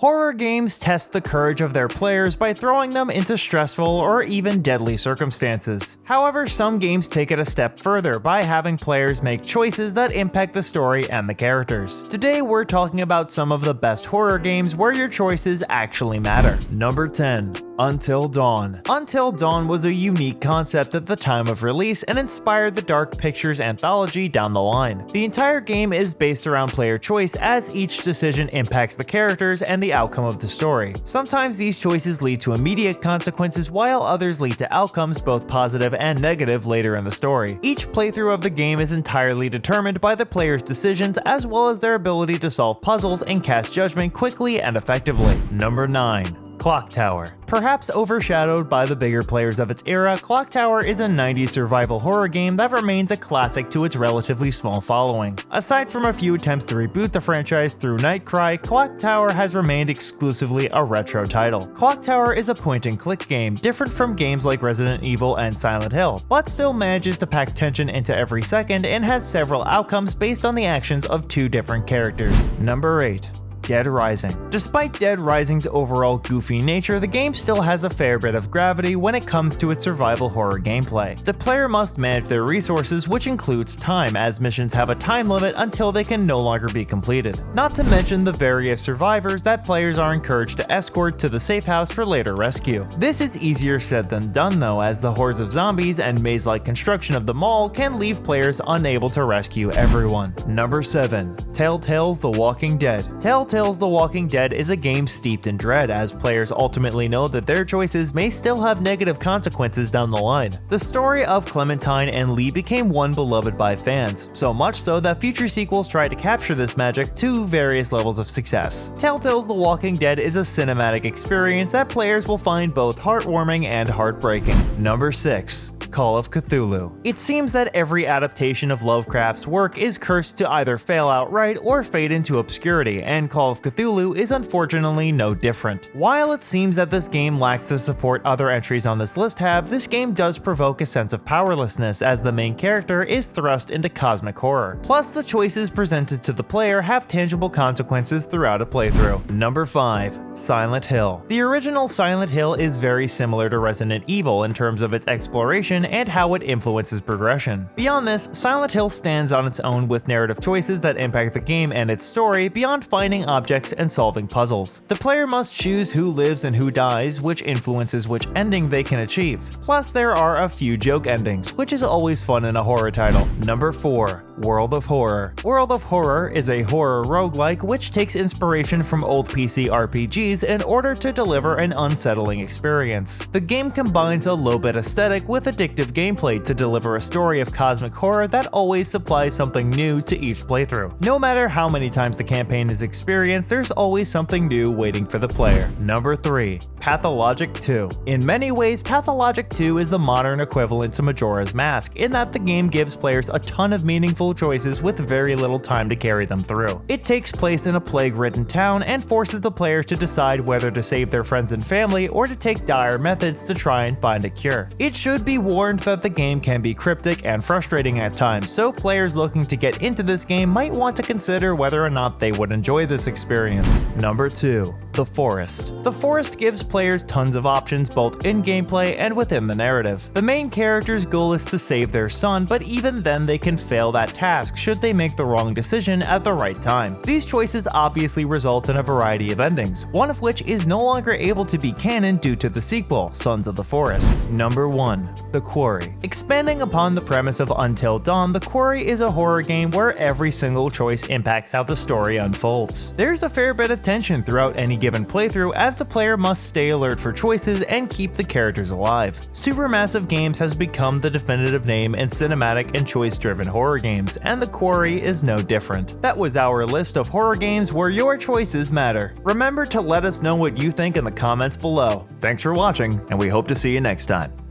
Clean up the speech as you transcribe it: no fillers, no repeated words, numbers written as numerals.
Horror games test the courage of their players by throwing them into stressful or even deadly circumstances. However, some games take it a step further by having players make choices that impact the story and the characters. Today we're talking about some of the best horror games where your choices actually matter. Number 10. Until Dawn. Until Dawn was a unique concept at the time of release and inspired the Dark Pictures anthology down the line. The entire game is based around player choice as each decision impacts the characters and the outcome of the story. Sometimes these choices lead to immediate consequences while others lead to outcomes both positive and negative later in the story. Each playthrough of the game is entirely determined by the player's decisions as well as their ability to solve puzzles and cast judgment quickly and effectively. Number 9. Clock Tower. Perhaps overshadowed by the bigger players of its era, Clock Tower is a 90s survival horror game that remains a classic to its relatively small following. Aside from a few attempts to reboot the franchise through Nightcry, Clock Tower has remained exclusively a retro title. Clock Tower is a point-and-click game, different from games like Resident Evil and Silent Hill, but still manages to pack tension into every second and has several outcomes based on the actions of two different characters. Number 8. Dead Rising. Despite Dead Rising's overall goofy nature, the game still has a fair bit of gravity when it comes to its survival horror gameplay. The player must manage their resources, which includes time, as missions have a time limit until they can no longer be completed. Not to mention the various survivors that players are encouraged to escort to the safe house for later rescue. This is easier said than done though, as the hordes of zombies and maze-like construction of the mall can leave players unable to rescue everyone. Number 7. Telltale's The Walking Dead. Telltale's The Walking Dead is a game steeped in dread, as players ultimately know that their choices may still have negative consequences down the line. The story of Clementine and Lee became one beloved by fans, so much so that future sequels try to capture this magic to various levels of success. Telltale's The Walking Dead is a cinematic experience that players will find both heartwarming and heartbreaking. Number 6. Call of Cthulhu. It seems that every adaptation of Lovecraft's work is cursed to either fail outright or fade into obscurity, and Call of Cthulhu is unfortunately no different. While it seems that this game lacks the support other entries on this list have, this game does provoke a sense of powerlessness as the main character is thrust into cosmic horror. Plus, the choices presented to the player have tangible consequences throughout a playthrough. Number 5. Silent Hill. The original Silent Hill is very similar to Resident Evil in terms of its exploration and how it influences progression. Beyond this, Silent Hill stands on its own with narrative choices that impact the game and its story beyond finding objects and solving puzzles. The player must choose who lives and who dies, which influences which ending they can achieve. Plus, there are a few joke endings, which is always fun in a horror title. Number 4. World of Horror. World of Horror is a horror roguelike which takes inspiration from old PC RPGs in order to deliver an unsettling experience. The game combines a low-bit aesthetic with addictive gameplay to deliver a story of cosmic horror that always supplies something new to each playthrough. No matter how many times the campaign is experienced, there's always something new waiting for the player. Number 3. Pathologic II. In many ways, Pathologic II is the modern equivalent to Majora's Mask, in that the game gives players a ton of meaningful choices with very little time to carry them through. It takes place in a plague-ridden town and forces the player to decide whether to save their friends and family or to take dire methods to try and find a cure. It should be warned that the game can be cryptic and frustrating at times, so players looking to get into this game might want to consider whether or not they would enjoy this experience. Number 2. The Forest. The Forest gives players tons of options both in gameplay and within the narrative. The main character's goal is to save their son, but even then they can fail that task should they make the wrong decision at the right time. These choices obviously result in a variety of endings, one of which is no longer able to be canon due to the sequel, Sons of the Forest. Number 1. The Quarry. Expanding upon the premise of Until Dawn, The Quarry is a horror game where every single choice impacts how the story unfolds. There's a fair bit of tension throughout any given playthrough as the player must stay alert for choices and keep the characters alive. Supermassive Games has become the definitive name in cinematic and choice-driven horror games, and The Quarry is no different. That was our list of horror games where your choices matter. Remember to let us know what you think in the comments below. Thanks for watching, and we hope to see you next time.